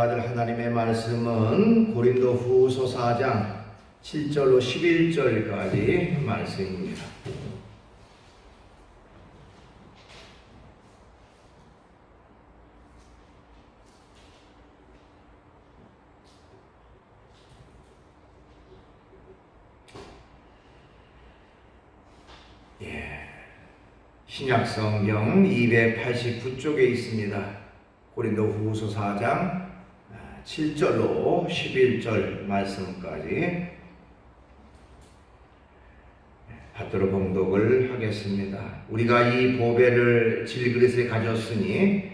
받을 하나님의 말씀은 고린도 후서 4장 7절로 11절까지 말씀입니다. 신약성경 289쪽에 있습니다. 고린도 후서 4장 7절로 11절 말씀까지 받들어 봉독을 하겠습니다. 우리가 이 보배를 질그릇에 가졌으니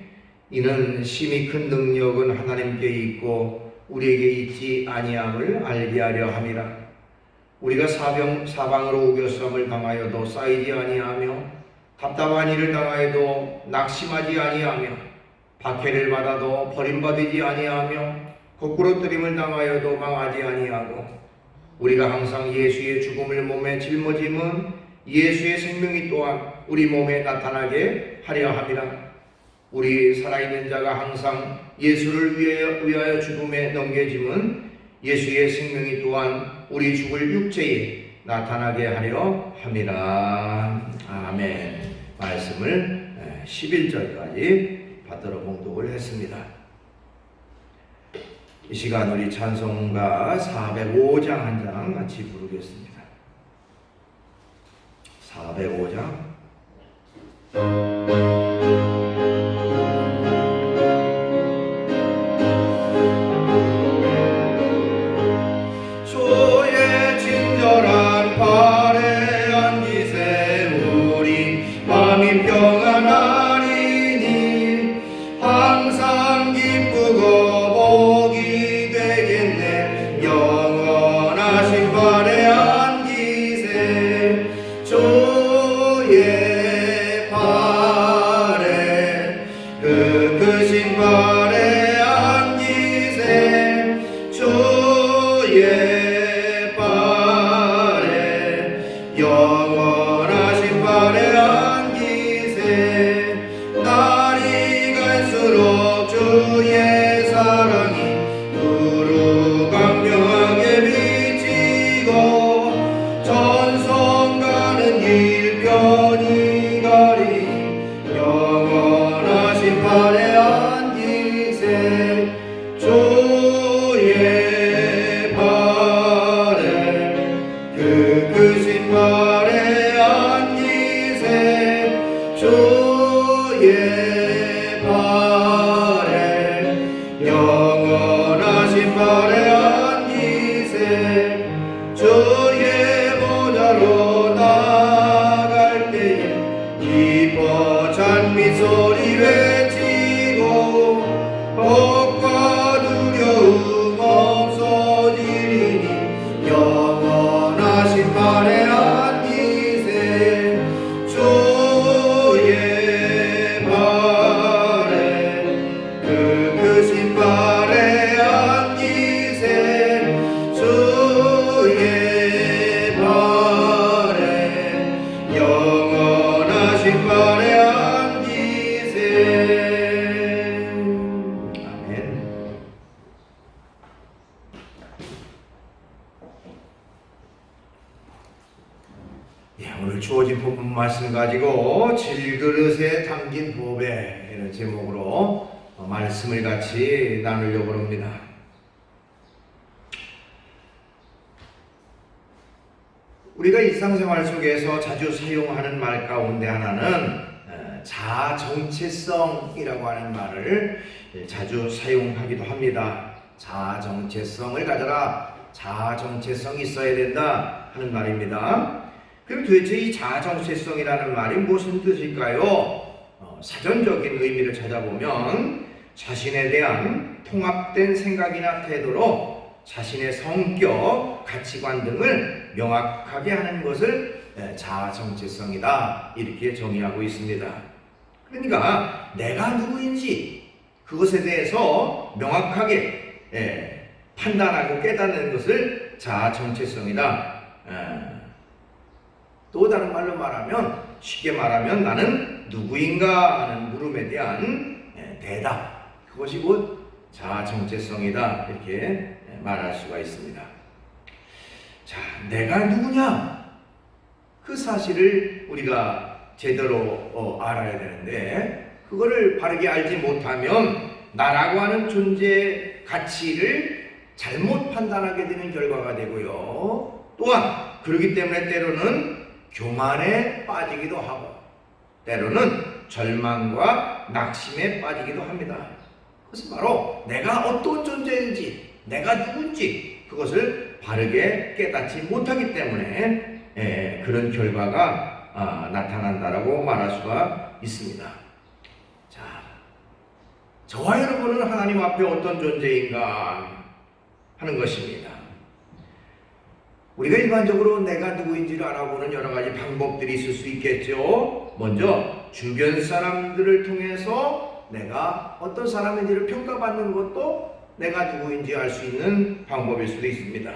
이는 심히 큰 능력은 하나님께 있고 우리에게 있지 아니함을 알게 하려 함이라. 우리가 사방으로 우겨쌈을 당하여도 쌓이지 아니하며 답답한 일을 당하여도 낙심하지 아니하며 박해를 받아도 버림받지 아니하며 거꾸로 뜨림을 당하여도 망하지 아니하고 우리가 항상 예수의 죽음을 몸에 짊어짐은 예수의 생명이 또한 우리 몸에 나타나게 하려 함이라. 우리 살아있는 자가 항상 예수를 위하여 죽음에 넘겨짐은 예수의 생명이 또한 우리 죽을 육체에 나타나게 하려 함이라. 아멘. 말씀을 11절까지 받들어 봉독을 했습니다. 이 시간 우리 찬송가 405장 한 장 같이 부르겠습니다. 405장. 영원하신 발에 안기세. 날이 갈수록 주의 사랑이 두루 광명하게 비치고 전성 가는 길 편히 가리니 영원하신 발에 안기세. 주의 발에 크신 발에 안기세. 주의 발에 영원하신 발에 안기세. 주의 보좌로 나갈 때에 기뻐 찬미 소리 외치고 복과 두려움 없어지리니 영원하신 발에 안기세. 주의 발에 크신 발에 안기세. 주의 발에 영원하신 발에 안기세. 아멘. 오늘 주어진 본문 말씀 가지고 질그릇에 담긴 보배 이런 제목으로 말씀을 같이 나누려고 합니다. 우리가 일상생활 속에서 자주 사용하는 말 가운데 하나는 자아 정체성이라고 하는 말을 자주 사용하기도 합니다. 자아 정체성을 가져라, 자아 정체성이 있어야 된다 하는 말입니다. 그럼 도대체 이 자아 정체성이라는 말이 무슨 뜻일까요? 사전적인 의미를 찾아보면 자신에 대한 통합된 생각이나 태도로 자신의 성격, 가치관 등을 명확하게 하는 것을 자아 정체성이다 이렇게 정의하고 있습니다. 그러니까 내가 누구인지 그것에 대해서 명확하게 판단하고 깨닫는 것을 자아 정체성이다. 또 다른 말로 말하면, 쉽게 말하면 나는 누구인가 하는 물음에 대한 대답, 그것이 곧 자아 정체성이다 이렇게 말할 수가 있습니다. 자, 내가 누구냐? 그 사실을 우리가 제대로 알아야 되는데 그거를 바르게 알지 못하면 나라고 하는 존재의 가치를 잘못 판단하게 되는 결과가 되고요. 또한 그렇기 때문에 때로는 교만에 빠지기도 하고 때로는 절망과 낙심에 빠지기도 합니다. 그것은 바로 내가 어떤 존재인지 내가 누군지 그것을 바르게 깨닫지 못하기 때문에 그런 결과가 나타난다라고 말할 수가 있습니다. 자, 저와 여러분은 하나님 앞에 어떤 존재인가 하는 것입니다. 우리가 일반적으로 내가 누구인지를 알아보는 여러 가지 방법들이 있을 수 있겠죠. 먼저 주변 사람들을 통해서 내가 어떤 사람인지를 평가받는 것도 내가 누구인지 알 수 있는 방법일 수도 있습니다.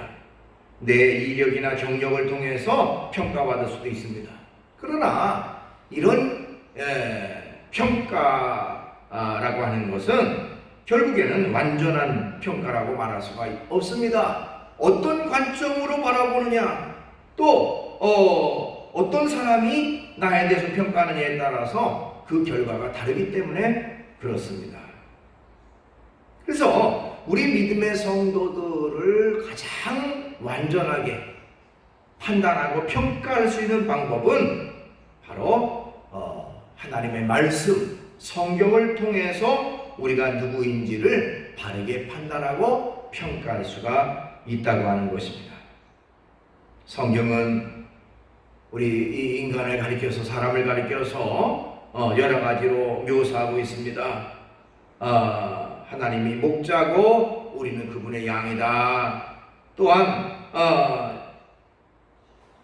내 이력이나 경력을 통해서 평가받을 수도 있습니다. 그러나 이런 평가라고 하는 것은 결국에는 완전한 평가라고 말할 수가 없습니다. 어떤 관점으로 바라보느냐, 또 어떤 사람이 나에 대해서 평가하느냐에 따라서 그 결과가 다르기 때문에 그렇습니다. 그래서 우리 믿음의 성도들을 가장 완전하게 판단하고 평가할 수 있는 방법은 바로 하나님의 말씀, 성경을 통해서 우리가 누구인지를 바르게 판단하고 평가할 수가 있다고 하는 것입니다. 성경은 우리 이 인간을 가리켜서 사람을 가리켜서 여러 가지로 묘사하고 있습니다. 하나님이 목자고 우리는 그분의 양이다. 또한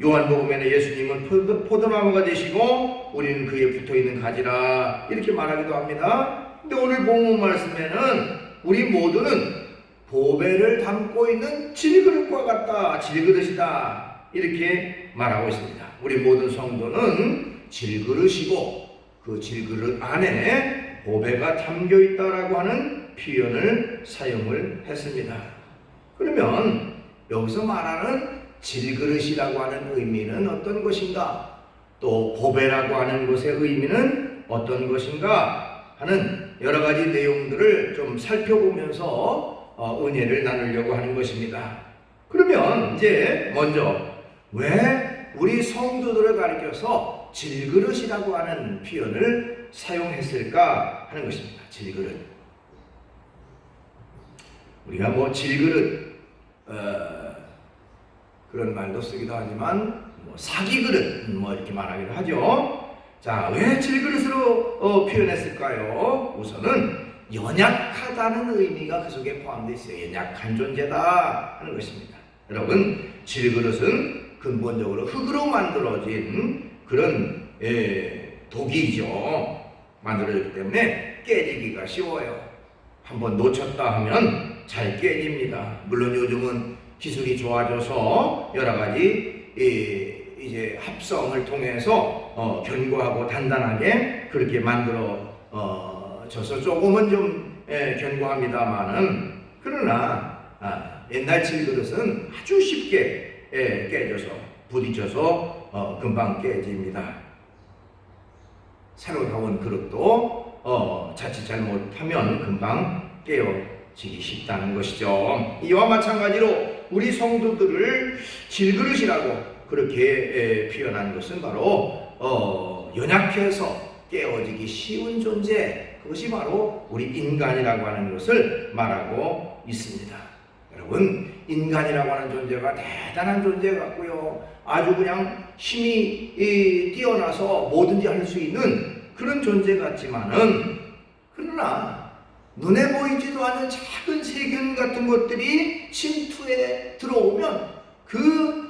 요한복음에는 예수님은 포도나무가 되시고 우리는 그에 붙어있는 가지라 이렇게 말하기도 합니다. 근데 오늘 본문 말씀에는 우리 모두는 보배를 담고 있는 질그릇과 같다, 질그릇이다 이렇게 말하고 있습니다. 우리 모든 성도는 질그릇이고 그 질그릇 안에 보배가 담겨 있다라고 하는 표현을 사용을 했습니다. 그러면 여기서 말하는 질그릇이라고 하는 의미는 어떤 것인가? 또 보배라고 하는 것의 의미는 어떤 것인가? 하는 여러 가지 내용들을 좀 살펴보면서 은혜를 나누려고 하는 것입니다. 그러면 이제 먼저 왜 우리 성도들을 가리켜서 질그릇이라고 하는 표현을 사용했을까 하는 것입니다. 질그릇. 우리가 뭐 질그릇 그런 말도 쓰기도 하지만 뭐 사기그릇 뭐 이렇게 말하기도 하죠. 자, 왜 질그릇으로 표현했을까요? 우선은 연약하다는 의미가 그 속에 포함되어 있어요. 연약한 존재다 하는 것입니다. 여러분, 질그릇은 근본적으로 흙으로 만들어진 그런 독이죠. 만들어졌기 때문에 깨지기가 쉬워요. 한번 놓쳤다 하면 잘 깨집니다. 물론 요즘은 기술이 좋아져서 여러 가지 이제 합성을 통해서 견고하고 단단하게 그렇게 만들어져서 조금은 좀 견고합니다만은 그러나 옛날 질그릇은 아주 쉽게 깨져서 부딪혀서 금방 깨집니다. 새로 나온 그릇도 자칫 잘못하면 금방 깨어지기 쉽다는 것이죠. 이와 마찬가지로 우리 성도들을 질그릇이라고 그렇게 표현한 것은 바로 연약해서 깨어지기 쉬운 존재, 그것이 바로 우리 인간이라고 하는 것을 말하고 있습니다. 여러분, 인간이라고 하는 존재가 대단한 존재 같고요, 아주 그냥 힘이 뛰어나서 뭐든지 할 수 있는 그런 존재 같지만은, 그러나 눈에 보이지도 않는 작은 세균 같은 것들이 침투에 들어오면 그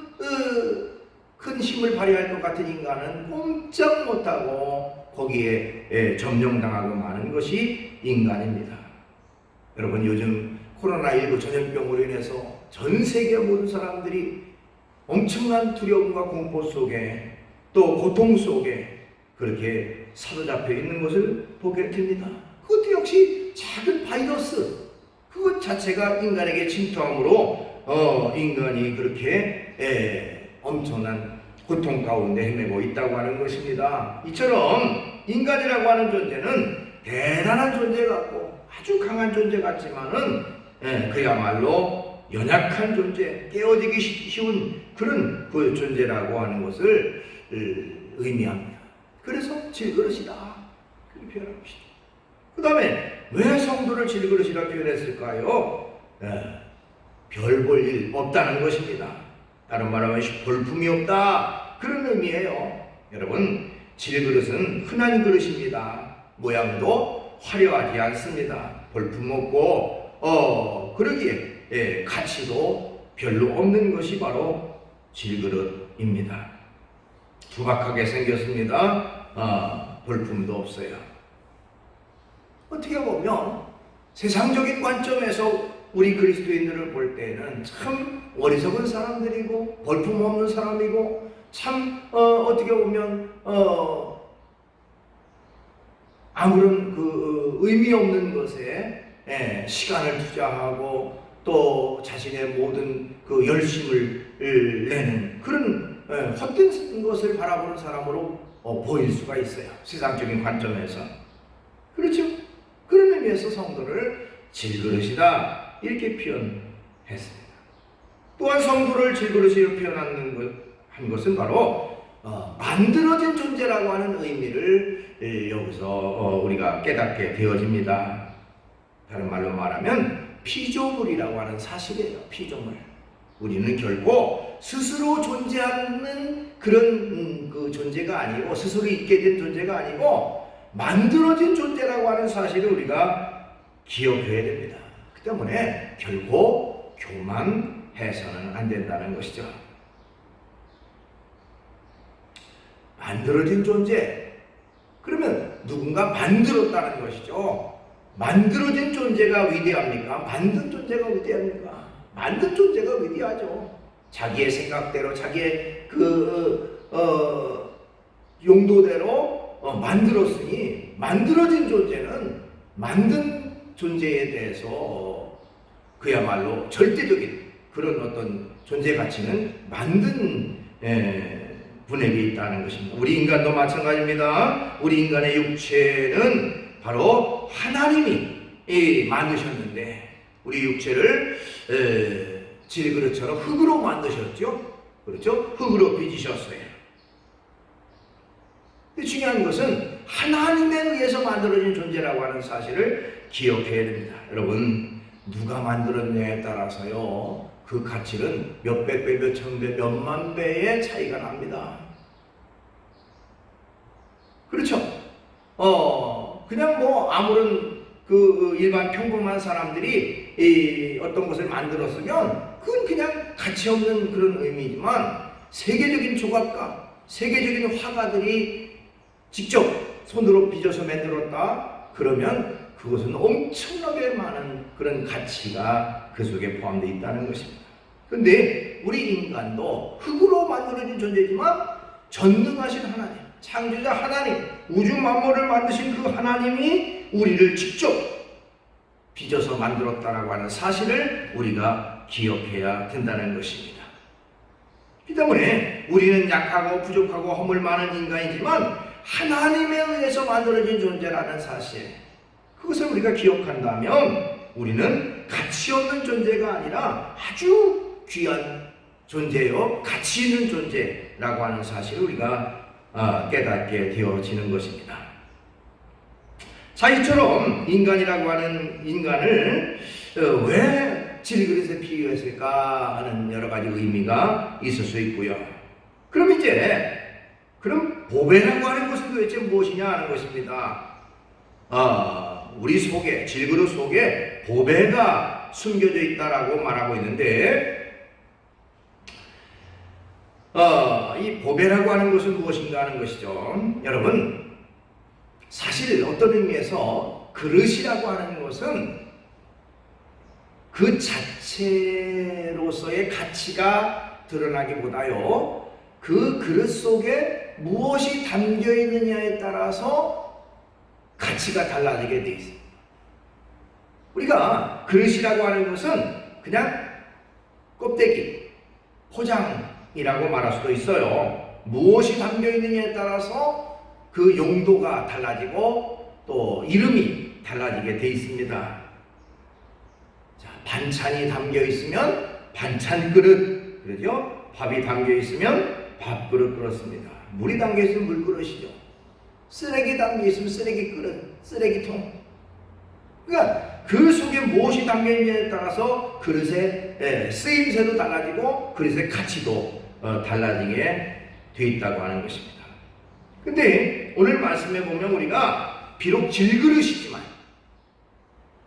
큰 힘을 발휘할 것 같은 인간은 꼼짝 못하고 거기에 점령당하고 마는 것이 인간입니다. 여러분, 요즘 코로나19 전염병으로 인해서 전 세계 모든 사람들이 엄청난 두려움과 공포 속에 또 고통 속에 그렇게 사로잡혀 있는 것을 보게 됩니다. 그것도 역시 작은 바이러스, 그것 자체가 인간에게 침투함으로 인간이 그렇게 엄청난 고통 가운데 헤매고 있다고 하는 것입니다. 이처럼 인간이라고 하는 존재는 대단한 존재 같고 아주 강한 존재 같지만은 그야말로 연약한 존재, 깨어지기 쉬운 그런 그 존재라고 하는 것을 의미합니다. 그래서 질그릇이다 그렇게 표현하고 있습니다. 그 다음에 왜 성도를 질그릇이라 표현했을까요? 별 볼 일 없다는 것입니다. 다른 말하면 볼품이 없다 그런 의미예요. 여러분, 질그릇은 흔한 그릇입니다. 모양도 화려하지 않습니다. 볼품 없고 그러기에 가치도 별로 없는 것이 바로 질그릇입니다. 투박하게 생겼습니다. 볼품도 없어요. 어떻게 보면 세상적인 관점에서 우리 그리스도인들을 볼 때는 참 어리석은 사람들이고 볼품 없는 사람이고 참 어떻게 보면 아무런 그 의미 없는 것에 시간을 투자하고 또 자신의 모든 그 열심을 내는 그런 헛된 것을 바라보는 사람으로 보일 수가 있어요. 세상적인 관점에서. 그렇죠? 그런 의미에서 성도를 질그릇이다 이렇게 표현했습니다. 또한 성도를 질그릇으로 표현한 것은 바로 만들어진 존재라고 하는 의미를 여기서 우리가 깨닫게 되어집니다. 다른 말로 말하면 피조물이라고 하는 사실이에요. 피조물. 우리는 결코 스스로 존재하는 그런 그 존재가 아니고 스스로 있게 된 존재가 아니고 만들어진 존재라고 하는 사실을 우리가 기억해야 됩니다. 그 때문에 결코 교만해서는 안 된다는 것이죠. 만들어진 존재. 그러면 누군가 만들었다는 것이죠. 만들어진 존재가 위대합니까? 만든 존재가 위대합니까? 만든 존재가 위대하죠. 자기의 생각대로 자기의 용도대로 만들었으니 만들어진 존재는 만든 존재에 대해서 그야말로 절대적인 그런 어떤 존재 가치는 만든 분에게 있다는 것입니다. 우리 인간도 마찬가지입니다. 우리 인간의 육체는 바로 하나님이 만드셨는데 우리 육체를 질그릇처럼 흙으로 만드셨죠. 그렇죠? 흙으로 빚으셨어요. 근데 중요한 것은 하나님에 의해서 만들어진 존재라고 하는 사실을 기억해야 됩니다. 여러분, 누가 만들었냐에 따라서요 그 가치는 몇백 배, 몇천 배, 몇만 배의 차이가 납니다. 그렇죠? 그냥 뭐 아무런 그 일반 평범한 사람들이 어떤 것을 만들었으면 그건 그냥 가치 없는 그런 의미지만 세계적인 조각가, 세계적인 화가들이 직접 손으로 빚어서 만들었다 그러면 그것은 엄청나게 많은 그런 가치가 그 속에 포함되어 있다는 것입니다. 그런데 우리 인간도 흙으로 만들어진 존재지만 전능하신 하나님, 창조자 하나님, 우주 만물을 만드신 그 하나님이 우리를 직접 빚어서 만들었다라고 하는 사실을 우리가 기억해야 된다는 것입니다. 그 때문에 우리는 약하고 부족하고 허물 많은 인간이지만 하나님에 의해서 만들어진 존재라는 사실, 그것을 우리가 기억한다면 우리는 가치 없는 존재가 아니라 아주 귀한 존재요, 가치 있는 존재라고 하는 사실을 우리가 깨닫게 되어지는 것입니다. 자, 이처럼 인간이라고 하는 인간을 왜 질그릇에 비유했을까 하는 여러 가지 의미가 있을 수 있고요. 그럼 그럼 보배라고 하는 것은 도대체 무엇이냐 하는 것입니다. 우리 속에, 질그릇 속에 보배가 숨겨져 있다라고 말하고 있는데, 이 보배라고 하는 것은 무엇인가 하는 것이죠. 여러분, 사실 어떤 의미에서 그릇이라고 하는 것은 그 자체로서의 가치가 드러나기보다요, 그 그릇 속에 무엇이 담겨 있느냐에 따라서 가치가 달라지게 돼 있습니다. 우리가 그릇이라고 하는 것은 그냥 껍데기, 포장이라고 말할 수도 있어요. 무엇이 담겨 있느냐에 따라서 그 용도가 달라지고 또 이름이 달라지게 돼 있습니다. 자, 반찬이 담겨 있으면 반찬 그릇, 그러죠? 밥이 담겨 있으면 밥 그릇 그렇습니다. 물이 담겨 있으면 물 그릇이죠. 쓰레기 담겨 있으면 쓰레기 그릇, 쓰레기통. 그러니까 그 속에 무엇이 담겨 있느냐에 따라서 그릇의 쓰임새도 달라지고 그릇의 가치도 달라지게 돼 있다고 하는 것입니다. 근데 오늘 말씀에 보면 우리가 비록 질그릇이지만,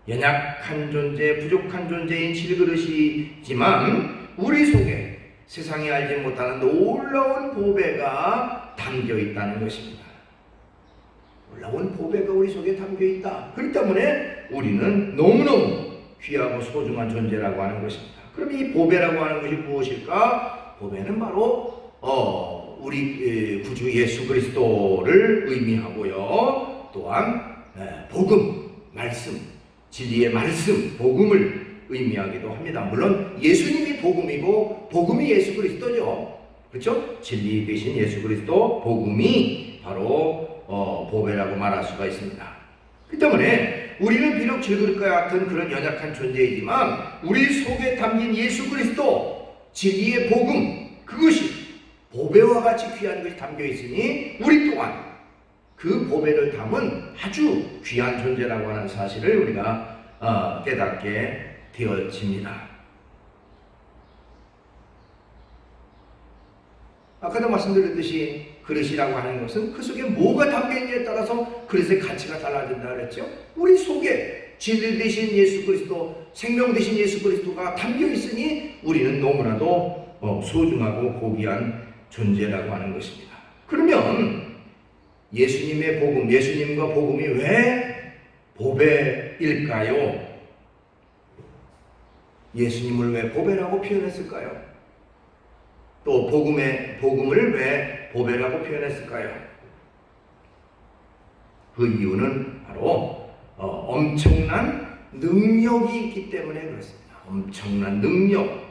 연약한 존재, 부족한 존재인 질그릇이지만 우리 속에 세상이 알지 못하는 놀라운 보배가 담겨 있다는 것입니다. 놀라운 보배가 우리 속에 담겨 있다. 그렇기 때문에 우리는 너무너무 귀하고 소중한 존재라고 하는 것입니다. 그럼 이 보배라고 하는 것이 무엇일까? 보배는 바로 우리 구주 예수 그리스도를 의미하고요. 또한 복음, 말씀, 진리의 말씀, 복음을 의미하기도 합니다. 물론 예수님이 복음이고 복음이 예수 그리스도죠. 그렇죠? 진리 되신 예수 그리스도, 복음이 바로 보배라고 말할 수가 있습니다. 그 때문에 우리는 비록 질그릇과 같은 그런 연약한 존재이지만 우리 속에 담긴 예수 그리스도, 진리의 복음, 그것이 보배와 같이 귀한 것이 담겨 있으니 우리 또한 그 보배를 담은 아주 귀한 존재라고 하는 사실을 우리가 깨닫게 되어집니다. 아까도 말씀드렸듯이 그릇이라고 하는 것은 그 속에 뭐가 담겨있느냐에 따라서 그릇의 가치가 달라진다 그랬죠. 우리 속에 진리 되신 예수 그리스도, 생명 되신 예수 그리스도가 담겨 있으니 우리는 너무나도 소중하고 고귀한 존재라고 하는 것입니다. 그러면 예수님의 복음, 예수님과 복음이 왜 보배일까요? 예수님을 왜 보배라고 표현했을까요? 또 복음을 왜 보배라고 표현했을까요? 그 이유는 바로 엄청난 능력이 있기 때문에 그렇습니다. 엄청난 능력.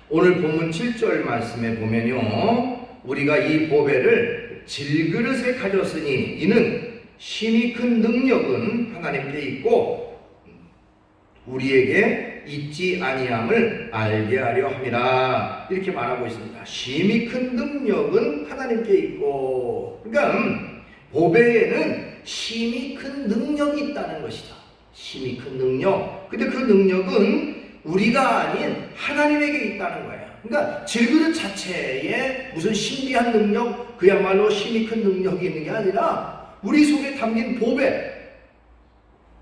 오늘 본문 7절 말씀에 보면요, 우리가 이 보배를 질그릇에 가졌으니 이는 심히 큰 능력은 하나님께 있고 우리에게 있지 아니함을 알게 하려 함이라, 이렇게 말하고 있습니다. 심히 큰 능력은 하나님께 있고, 그러니까 보배에는 심히 큰 능력이 있다는 것이죠. 심히 큰 능력. 근데 그 능력은 우리가 아닌 하나님에게 있다는 거예요. 그러니까 질그릇 자체에 무슨 신비한 능력, 그야말로 심히 큰 능력이 있는 게 아니라 우리 속에 담긴 보배,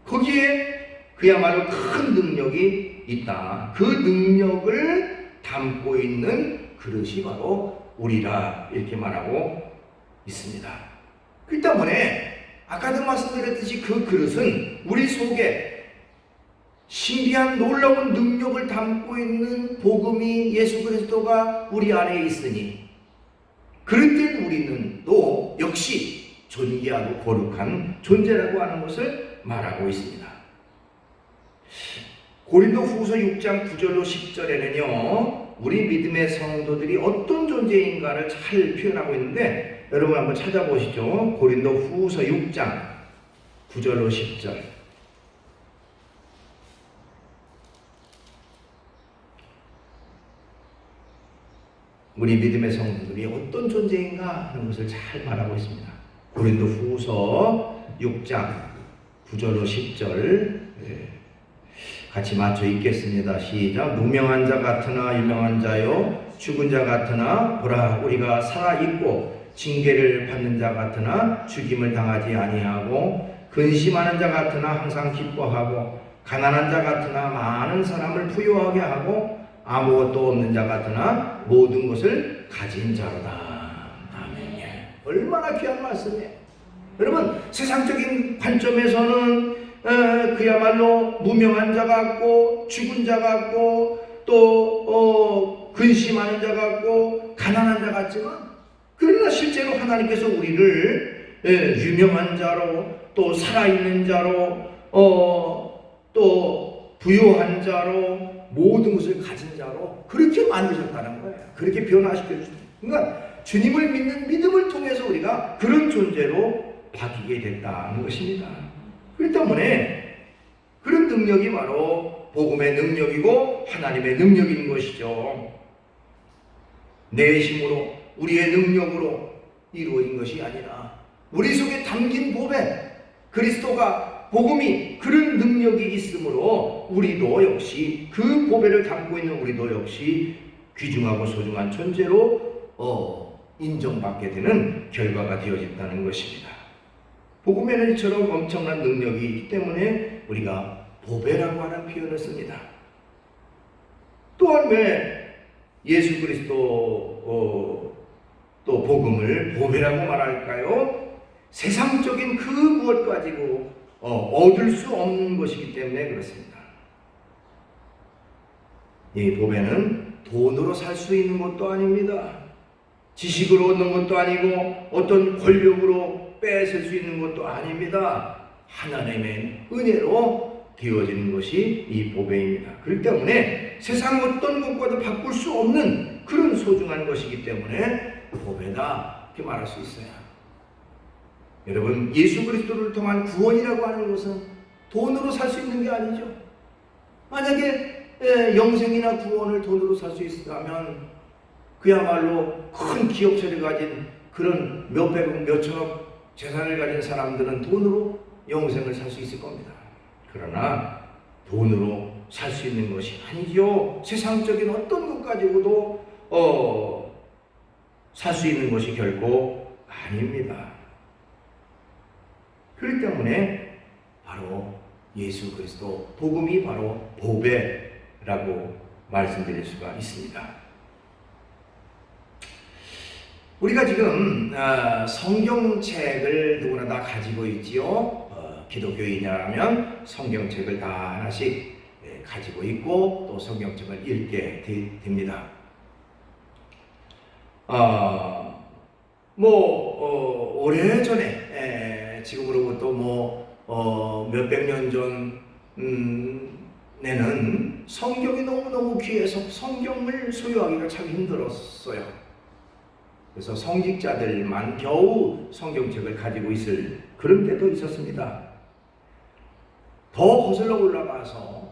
거기에 그야말로 큰 능력이 있다. 그 능력을 담고 있는 그릇이 바로 우리라, 이렇게 말하고 있습니다. 그 때문에 아까도 말씀드렸듯이 그 그릇은 우리 속에 신비한 놀라운 능력을 담고 있는 복음이 예수 그리스도가 우리 안에 있으니 그럴 때 우리는 또 역시 존귀하고 거룩한 존재라고 하는 것을 말하고 있습니다. 고린도 후서 6장 9절로 10절에는요 우리 믿음의 성도들이 어떤 존재인가를 잘 표현하고 있는데, 여러분 한번 찾아보시죠. 고린도 후서 6장 9절로 10절. 우리 믿음의 성도들이 어떤 존재인가 하는 것을 잘 말하고 있습니다. 고린도 후서 6장 9절로 10절 같이 맞춰 읽겠습니다. 시작. 무명한 자 같으나 유명한 자요, 죽은 자 같으나 보라 우리가 살아있고, 징계를 받는 자 같으나 죽임을 당하지 아니하고, 근심하는 자 같으나 항상 기뻐하고, 가난한 자 같으나 많은 사람을 부유하게 하고, 아무것도 없는 자 같으나 모든 것을 가진 자로다. 아멘. 얼마나 귀한 말씀이에요. 여러분, 세상적인 관점에서는 그야말로 무명한 자 같고, 죽은 자 같고, 또 근심하는 자 같고, 가난한 자 같지만, 그러나 실제로 하나님께서 우리를 유명한 자로, 또 살아있는 자로, 또 부유한 자로 모든 것을 가진 자로 그렇게 만드셨다는 거예요. 그렇게 변화시켜주셨다. 그러니까 주님을 믿는 믿음을 통해서 우리가 그런 존재로 바뀌게 됐다는 것입니다. 그렇기 때문에 그런 능력이 바로 복음의 능력이고 하나님의 능력인 것이죠. 내 힘으로 우리의 능력으로 이루어진 것이 아니라 우리 속에 담긴 복에 그리스도가 복음이 그런 능력이 있으므로 우리도 역시 그 보배를 담고 있는 우리도 역시 귀중하고 소중한 존재로 인정받게 되는 결과가 되어진다는 것입니다. 복음에는 이처럼 엄청난 능력이 있기 때문에 우리가 보배라고 하는 표현을 씁니다. 또한 왜 예수 그리스도 또 복음을 보배라고 말할까요? 세상적인 그 무엇 가지고 얻을 수 없는 것이기 때문에 그렇습니다. 이 보배는 돈으로 살 수 있는 것도 아닙니다. 지식으로 얻는 것도 아니고 어떤 권력으로 뺏을 수 있는 것도 아닙니다. 하나님의 은혜로 되어지는 것이 이 보배입니다. 그렇기 때문에 세상 어떤 것과도 바꿀 수 없는 그런 소중한 것이기 때문에 보배다 이렇게 말할 수 있어요. 여러분, 예수 그리스도를 통한 구원이라고 하는 것은 돈으로 살 수 있는 게 아니죠. 만약에 영생이나 구원을 돈으로 살 수 있다면 그야말로 큰 기업체를 가진 그런 몇백억 몇천억 재산을 가진 사람들은 돈으로 영생을 살 수 있을 겁니다. 그러나 돈으로 살 수 있는 것이 아니죠. 세상적인 어떤 것 가지고도 살 수 있는 것이 결코 아닙니다. 그렇기 때문에 바로 예수 그리스도 복음이 바로 보배라고 말씀드릴 수가 있습니다. 우리가 지금 성경책을 누구나 다 가지고 있지요. 기독교인이라면 성경책을 다 하나씩 가지고 있고 또 성경책을 읽게 됩니다. 오래전에 지금으로부터 몇백 년 전에는 성경이 너무너무 귀해서 성경을 소유하기가 참 힘들었어요. 그래서 성직자들만 겨우 성경책을 가지고 있을 그런 때도 있었습니다. 더 거슬러 올라가서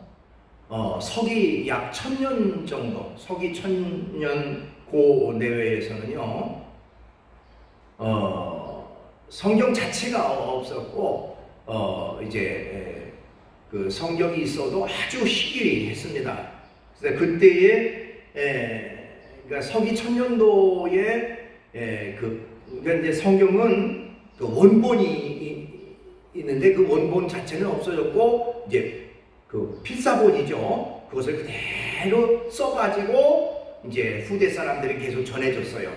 서기 약 1000년 정도, 서기 1000년 고 내외에서는요, 성경 자체가 없었고, 이제 그 성경이 있어도 아주 희귀했습니다. 그래서 그때에 그러니까 서기 1000년도에 그러니까 이제 성경은 그 원본이 있는데 그 원본 자체는 없어졌고 이제 그 필사본이죠. 그것을 그대로 써가지고 이제 후대 사람들이 계속 전해줬어요.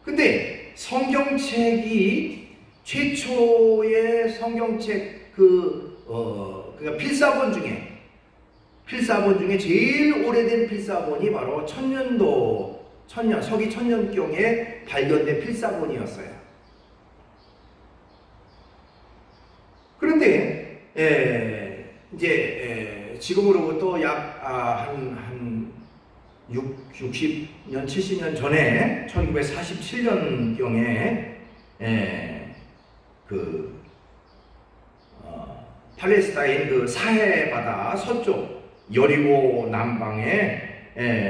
근데 성경책이 최초의 성경책 그러니까 필사본 중에 제일 오래된 필사본이 바로 서기 1000년경에 발견된 필사본이었어요. 그런데 이제 지금으로부터 약 한 60년, 70년 전에 1947년경에 팔레스타인 그 사해 바다 서쪽 여리고 남방에서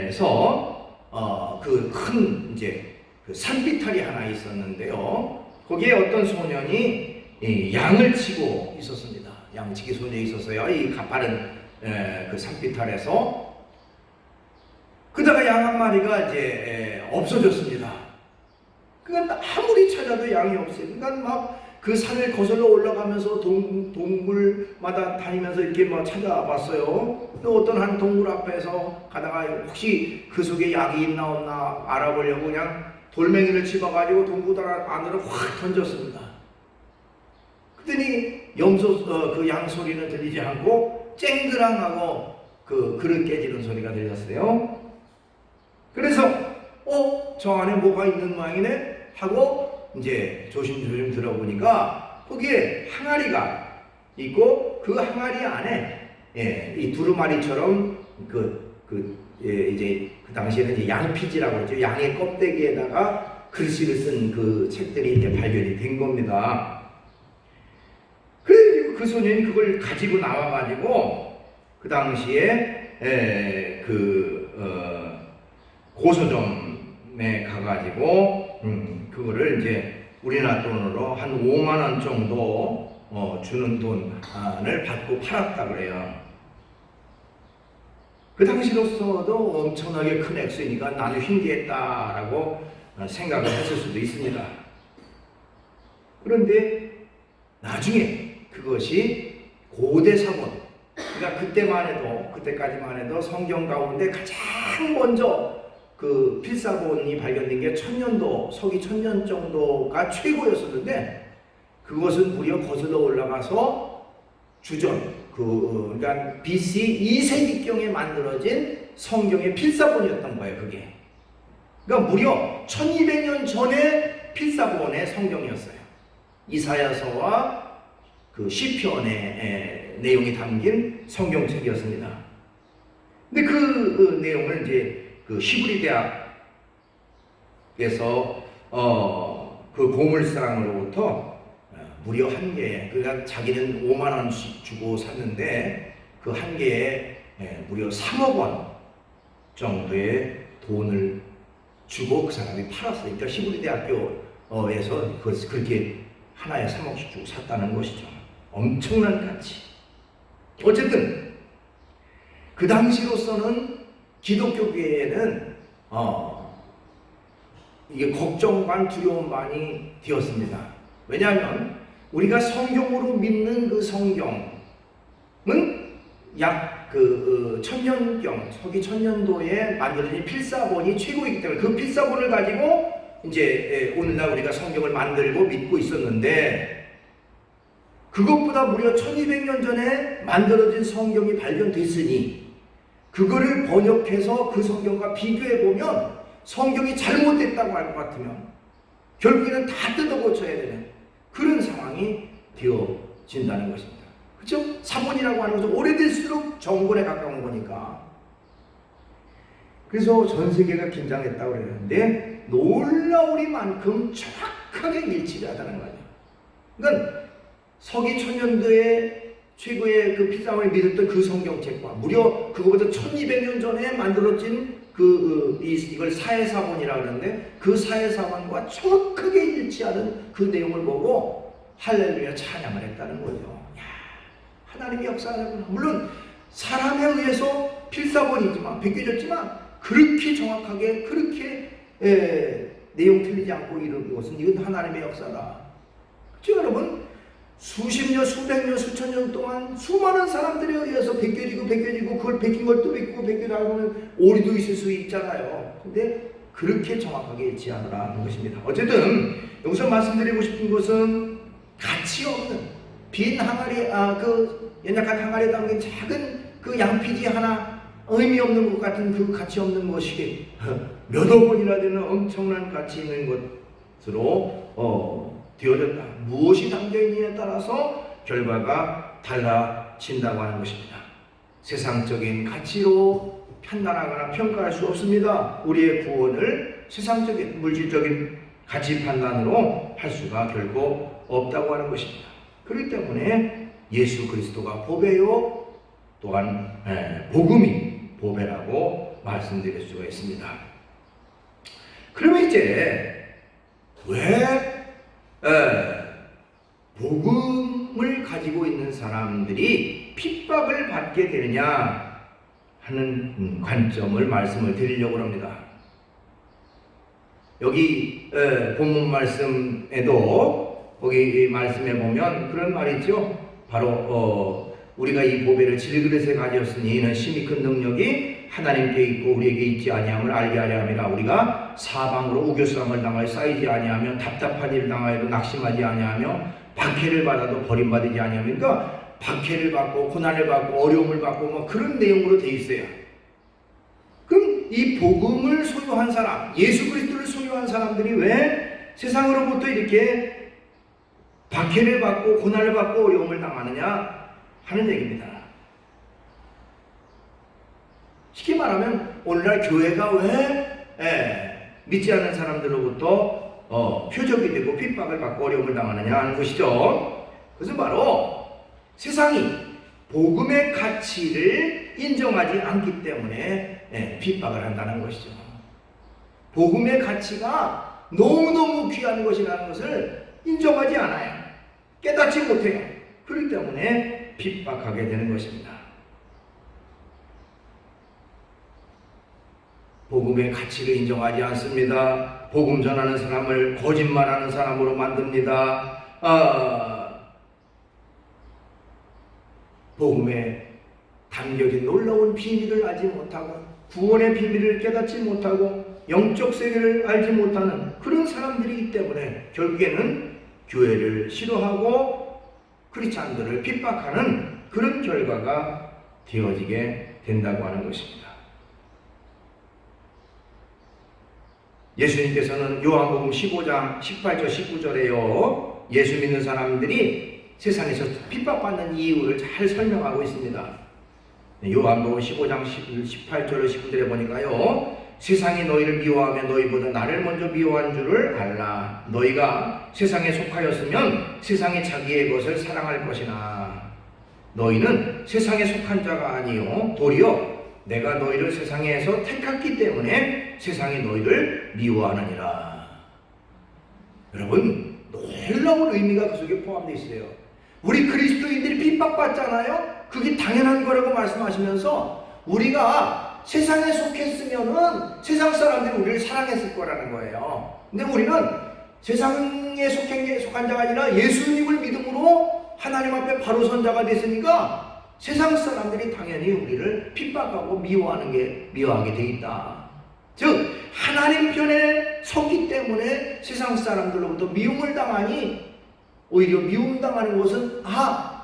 그 큰 이제 그 산비탈이 하나 있었는데요. 거기에 어떤 소년이 양을 치고 있었습니다. 양치기 소년이 있었어요. 이 가파른 그 산비탈에서. 그러다가 양 한 마리가 이제 없어졌습니다. 그러니까 아무리 찾아도 양이 없어요. 그러니까 막 그 산을 거슬러 올라가면서 동굴마다 다니면서 이렇게 막 찾아봤어요. 또 어떤 한 동굴 앞에서 가다가 혹시 그 속에 약이 있나 없나 알아보려고 그냥 돌멩이를 집어가지고 동굴 안으로 확 던졌습니다. 그랬더니 그 양 소리는 들리지 않고 쨍그랑하고 그 그릇 깨지는 소리가 들렸어요. 그래서 저 안에 뭐가 있는 모양이네 하고 이제 조심조심 들어보니까 거기에 항아리가 있고 그 항아리 안에 이 두루마리처럼 이제 그 당시에는 이제 양피지라고 그러죠. 양의 껍데기에다가 글씨를 쓴 그 책들이 이제 발견이 된 겁니다. 그래서 그 소년이 그걸 가지고 나와가지고 그 당시에 고서점에 가가지고 그거를 이제 우리나라 돈으로 한 5만 원 정도 주는 돈을 받고 팔았다 그래요. 그 당시로서도 엄청나게 큰 액수이니까 나는 흉기했다라고 생각을 했을 수도 있습니다. 그런데 나중에 그것이 고대 사본, 그러니까 그때까지만 해도 성경 가운데 가장 먼저 그 필사본이 발견된 게 서기 1000년 정도가 최고였었는데 그것은 무려 거슬러 올라가서 그러니까 BC 2세기경에 만들어진 성경의 필사본이었던 거예요, 그게. 그러니까 무려 1200년 전에 필사본의 성경이었어요. 이사야서와 그 시편의 내용이 담긴 성경책이었습니다. 근데 그 내용을 이제 그 시브리 대학에서 그 보물상으로부터 무려 한 개에, 그러니까 자기는 5만 원씩 주고 샀는데 그 한 개에 무려 3억 원 정도의 돈을 주고 그 사람이 팔았어요. 그러니까 시브리 대학교에서 그렇게 하나에 3억씩 주고 샀다는 것이죠. 엄청난 가치. 어쨌든 그 당시로서는 기독교계에는 이게 걱정 반 두려움 반이 되었습니다. 왜냐하면 우리가 성경으로 믿는 그 성경은 약 천년경, 서기 1000년도에 만들어진 필사본이 최고이기 때문에 그 필사본을 가지고 이제 오늘날 우리가 성경을 만들고 믿고 있었는데 그것보다 무려 1200년 전에 만들어진 성경이 발견됐으니 그거를 번역해서 그 성경과 비교해보면 성경이 잘못됐다고 할 것 같으면 결국에는 다 뜯어 고쳐야 되는 그런 상황이 되어진다는 것입니다. 그렇죠? 사본이라고 하는 것은 오래될수록 정본에 가까운 거니까. 그래서 전 세계가 긴장했다고 그랬는데 놀라우리만큼 정확하게 일치를 하다는 거예요. 그러니까 서기 1000년도에 최고의 그 필사본을 믿었던 그 성경책과 무려 그거보다 1200년 전에 만들어진 이걸 사해사본이라고 하는데 그 사해사본과 정확하게 일치하는 그 내용을 보고 할렐루야 찬양을 했다는 거죠. 야, 하나님의 역사하구나. 물론 사람에 의해서 필사본이지만 베껴졌지만 그렇게 정확하게 그렇게 내용 틀리지 않고 이런 것은 이건 하나님의 역사다. 그렇죠 여러분? 수십 년, 수백 년, 수천 년 동안 수많은 사람들에 의해서 베껴지고 그걸 베낀 걸 또 베끼고 베껴나가면 오류도 있을 수 있잖아요. 근데 그렇게 정확하게 일치하더라는 것입니다. 어쨌든 여기서 말씀드리고 싶은 것은 가치 없는 빈 항아리, 그 연약한 항아리에 담긴 작은 그 양피지 하나 의미 없는 것 같은 그 가치 없는 것이 몇억 원이나 되는 엄청난 가치 있는 것으로 되어졌다. 무엇이 담겨있느냐에 따라서 결과가 달라진다고 하는 것입니다. 세상적인 가치로 판단하거나 평가할 수 없습니다. 우리의 구원을 세상적인 물질적인 가치 판단으로 할 수가 결코 없다고 하는 것입니다. 그렇기 때문에 예수 그리스도가 보배요 또한 복음이 보배라고 말씀드릴 수가 있습니다. 그러면 이제 왜 복음을 가지고 있는 사람들이 핍박을 받게 되느냐 하는 관점을 말씀을 드리려고 합니다. 여기 본문 말씀에도 거기 말씀에 보면 그런 말이 있죠. 바로 우리가 이 보배를 질그릇에 가졌으니 이는 심히 큰 능력이 하나님께 있고 우리에게 있지 아니함을 알게 하려 함이라. 우리가 사방으로 우겨싸움을 당하여 쌓이지 아니하며 답답한 일을 당하여도 낙심하지 아니하며 박해를 받아도 버림받지 아니하며, 그러니까 박해를 받고 고난을 받고 어려움을 받고 뭐 그런 내용으로 되어 있어요. 그럼 이 복음을 소유한 사람, 예수 그리스도를 소유한 사람들이 왜 세상으로부터 이렇게 박해를 받고 고난을 받고 어려움을 당하느냐 하는 얘기입니다. 쉽게 말하면 오늘날 교회가 왜 믿지 않는 사람들로부터 표적이 되고 핍박을 받고 어려움을 당하느냐 하는 것이죠. 그것은 바로 세상이 복음의 가치를 인정하지 않기 때문에 핍박을 한다는 것이죠. 복음의 가치가 너무너무 귀한 것이라는 것을 인정하지 않아요. 깨닫지 못해요. 그렇기 때문에 핍박하게 되는 것입니다. 복음의 가치를 인정하지 않습니다. 복음 전하는 사람을 거짓말하는 사람으로 만듭니다. 복음에 담겨진 놀라운 비밀을 알지 못하고 구원의 비밀을 깨닫지 못하고 영적 세계를 알지 못하는 그런 사람들이기 때문에 결국에는 교회를 싫어하고 크리스찬들을 핍박하는 그런 결과가 되어지게 된다고 하는 것입니다. 예수님께서는 요한복음 15장 18절 19절에요. 예수 믿는 사람들이 세상에서 핍박받는 이유를 잘 설명하고 있습니다. 요한복음 15장 18절 19절에 보니까요. 세상이 너희를 미워하며 너희보다 나를 먼저 미워한 줄을 알라. 너희가 세상에 속하였으면 세상이 자기의 것을 사랑할 것이나 너희는 세상에 속한 자가 아니요 도리어 내가 너희를 세상에서 택했기 때문에 세상이 너희를 미워하느니라. 여러분, 놀라운 의미가 그 속에 포함되어 있어요. 우리 그리스도인들이 핍박받잖아요. 그게 당연한 거라고 말씀하시면서 우리가 세상에 속했으면은 세상 사람들이 우리를 사랑했을 거라는 거예요. 근데 우리는 세상에 속한 자가 아니라 예수님을 믿음으로 하나님 앞에 바로 선 자가 됐으니까 세상 사람들이 당연히 우리를 핍박하고 미워하게 돼 있다. 즉 하나님 편에 섰기 때문에 세상 사람들로부터 미움을 당하니 오히려 미움 당하는 것은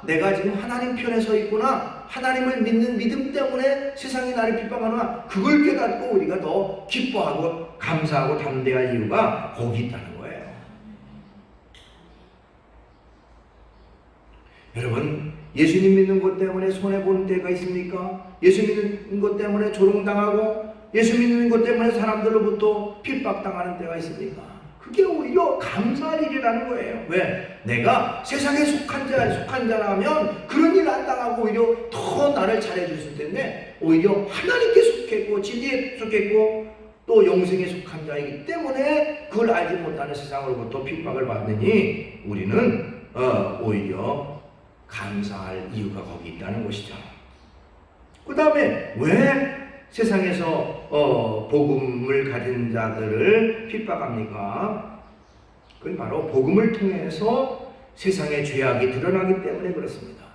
내가 지금 하나님 편에 서 있구나. 하나님을 믿는 믿음 때문에 세상이 나를 핍박하나 그걸 깨닫고 우리가 더 기뻐하고 감사하고 담대할 이유가 거기 있다는 거예요. 여러분, 예수님 믿는 것 때문에 손해보는 때가 있습니까? 예수 믿는 것 때문에 조롱당하고 예수 믿는 것 때문에 사람들로부터 핍박당하는 때가 있습니까? 그게 오히려 감사할 일이라는 거예요. 왜? 내가 세상에 속한 자라면 그런 일 안 당하고 오히려 더 나를 잘해줬을 텐데 오히려 하나님께 속했고 진리에 속했고 또 영생에 속한 자이기 때문에 그걸 알지 못하는 세상으로부터 핍박을 받느니 우리는 오히려 감사할 이유가 거기 있다는 것이죠. 그 다음에 왜 세상에서 복음을 가진 자들을 핍박합니까? 그건 바로 복음을 통해서 세상의 죄악이 드러나기 때문에 그렇습니다.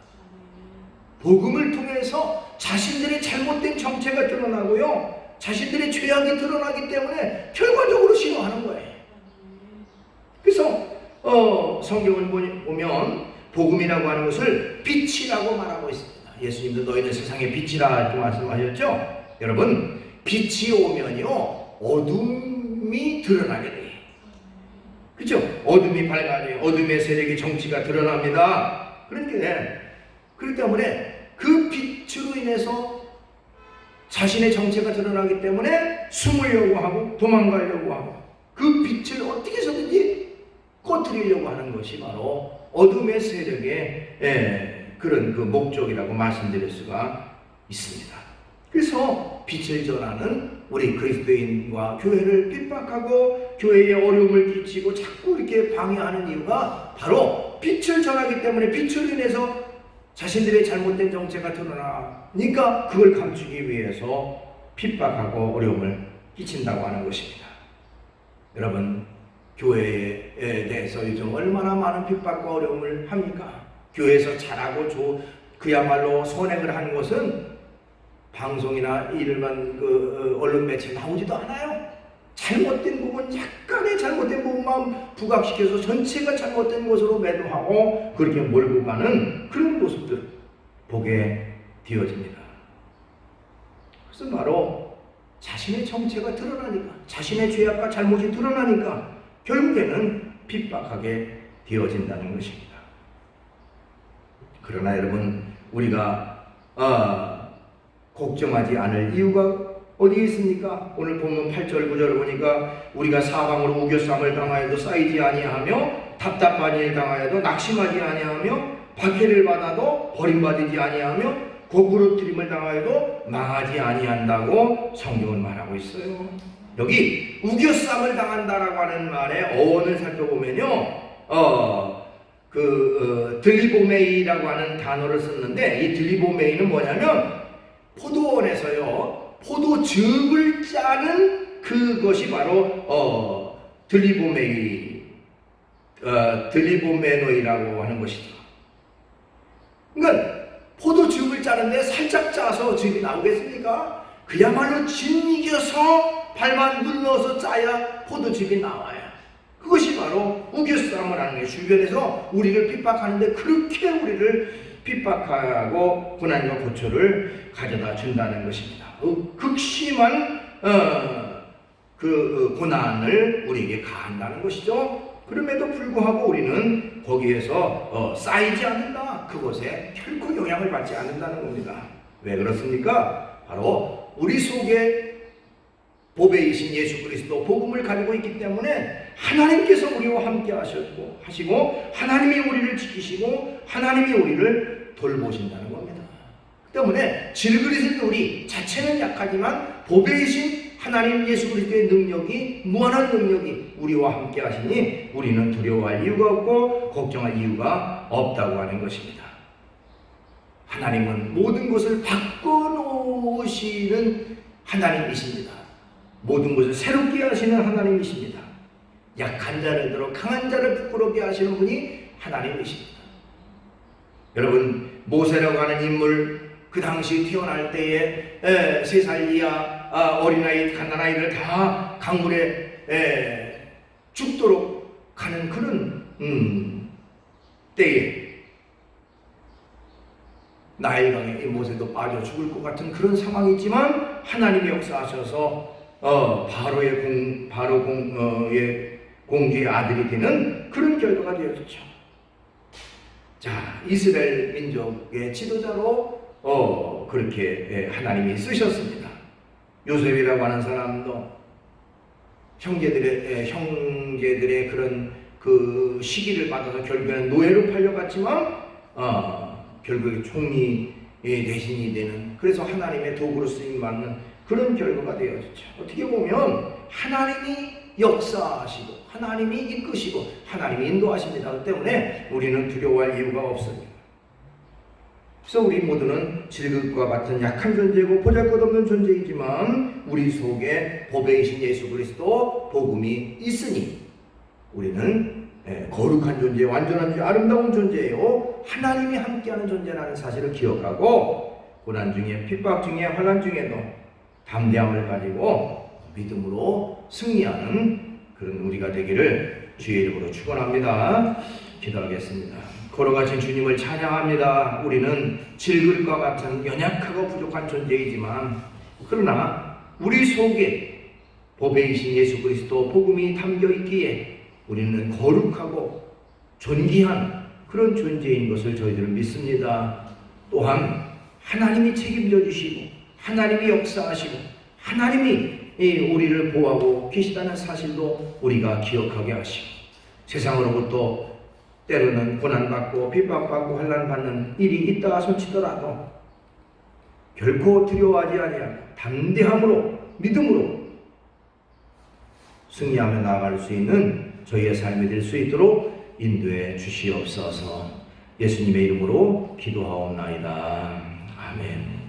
복음을 통해서 자신들의 잘못된 정체가 드러나고요. 자신들의 죄악이 드러나기 때문에 결과적으로 싫어하는 거예요. 그래서 성경을 보면 복음이라고 하는 것을 빛이라고 말하고 있습니다. 예수님도 너희는 세상의 빛이라 이렇게 말씀하셨죠? 여러분, 빛이 오면요 어둠이 드러나게 돼요. 그렇죠? 어둠이 밝아져요. 어둠의 세력의 정치가 드러납니다. 그렇기 때문에 그 빛으로 인해서 자신의 정체가 드러나기 때문에 숨으려고 하고 도망가려고 하고 그 빛을 어떻게 해서든지 꺼뜨리려고 하는 것이 바로 어둠의 세력의 그런 그 목적이라고 말씀드릴 수가 있습니다. 그래서 빛을 전하는 우리 그리스도인과 교회를 핍박하고 교회에 어려움을 끼치고 자꾸 이렇게 방해하는 이유가 바로 빛을 전하기 때문에 빛으로 인해서 자신들의 잘못된 정체가 드러나니까 그걸 감추기 위해서 핍박하고 어려움을 끼친다고 하는 것입니다. 여러분, 교회에 대해서 요즘 얼마나 많은 핍박과 어려움을 합니까? 교회에서 잘하고 그야말로 선행을 하는 것은 방송이나 일반 언론 매체 나오지도 않아요. 잘못된 부분, 약간의 잘못된 부분만 부각시켜서 전체가 잘못된 것으로 매도하고 그렇게 몰고 가는 그런 모습들 보게 되어집니다. 그래서 바로 자신의 정체가 드러나니까, 자신의 죄악과 잘못이 드러나니까 결국에는 핍박하게 되어진다는 것입니다. 그러나 여러분, 우리가 걱정하지 않을 이유가 어디에 있습니까? 오늘 보면 8절 9절을 보니까 우리가 사방으로 우겨쌈을 당하여도 쌓이지 아니하며 답답한 일 당하여도 낙심하지 아니하며 박해를 받아도 버림받지 아니하며 고부러뜨림을 당하여도 망하지 아니한다고 성경은 말하고 있어요. 여기 우겨쌈을 당한다라고 하는 말의 어원을 살펴보면요, 들리보메이라고 하는 단어를 썼는데, 이 들리보메이는 뭐냐면 포도원에서요 포도즙을 짜는 그것이 바로 들리보메노이라고 하는 것이죠. 그러니까 포도즙을 짜는데 살짝 짜서 즙이 나오겠습니까? 그야말로 짓이겨서 발만 눌러서 짜야 포도즙이 나와요. 그것이 바로 우겨쌈을 하는 거예요. 주변에서 우리를 핍박하는데 그렇게 우리를 핍박하고 고난과 고초를 가져다 준다는 것입니다. 극심한 고난을 우리에게 가한다는 것이죠. 그럼에도 불구하고 우리는 거기에서 쌓이지 않는다. 그것에 결코 영향을 받지 않는다는 겁니다. 왜 그렇습니까? 바로 우리 속에 보배이신 예수 그리스도 복음을 가지고 있기 때문에 하나님께서 우리와 함께 하시고 하나님이 우리를 지키시고 하나님이 우리를 돌보신다는 겁니다. 때문에 질그릇인 우리 자체는 약하지만 보배이신 하나님 예수 그리스도의 능력이, 무한한 능력이 우리와 함께 하시니 우리는 두려워할 이유가 없고 걱정할 이유가 없다고 하는 것입니다. 하나님은 모든 것을 바꿔놓으시는 하나님이십니다. 모든 것을 새롭게 하시는 하나님이십니다. 약한 자를 들어 강한 자를 부끄럽게 하시는 분이 하나님이십니다. 여러분, 모세라고 하는 인물, 그 당시 태어날 때에 3살 이하 어린아이, 갓난아이를 다 강물에 죽도록 하는 그런 때에 나일강에 모세도 빠져 죽을 것 같은 그런 상황이지만 하나님이 역사하셔서 바로의 공주의 아들이 되는 그런 결과가 되었죠. 자, 이스라엘 민족의 지도자로 그렇게 하나님이 쓰셨습니다. 요셉이라고 하는 사람도 형제들의 그런 그 시기를 받아서 결국에는 노예로 팔려갔지만 결국에 총리 대신이 되는, 그래서 하나님의 도구로 쓰임 받는 그런 결과가 되었죠. 어떻게 보면 하나님이 역사하시고 하나님이 이끄시고 하나님이 인도하십니다. 때문에 우리는 두려워할 이유가 없습니다. 그래서 우리 모두는 질그릇과 같은 약한 존재고 보잘것없는 존재이지만 우리 속에 보배이신 예수 그리스도 복음이 있으니 우리는 거룩한 존재, 완전한 존재, 아름다운 존재예요. 하나님이 함께하는 존재라는 사실을 기억하고 고난 중에, 핍박 중에, 환난 중에도 담대함을 가지고 믿음으로 승리하는 그런 우리가 되기를 주의 이름으로 축원합니다. 기도하겠습니다. 걸어가신 주님을 찬양합니다. 우리는 질그릇과 같은 연약하고 부족한 존재이지만 그러나 우리 속에 보배이신 예수 그리스도 복음이 담겨 있기에 우리는 거룩하고 존귀한 그런 존재인 것을 저희들은 믿습니다. 또한 하나님이 책임져 주시고 하나님이 역사하시고 하나님이 우리를 보호하고 계시다는 사실도 우리가 기억하게 하시고 세상으로부터 때로는 고난받고 핍박받고 환난받는 일이 있다 손치더라도 결코 두려워하지 아니하고 담대함으로 믿음으로 승리하며 나아갈 수 있는 저희의 삶이 될 수 있도록 인도해 주시옵소서. 예수님의 이름으로 기도하옵나이다. 아멘.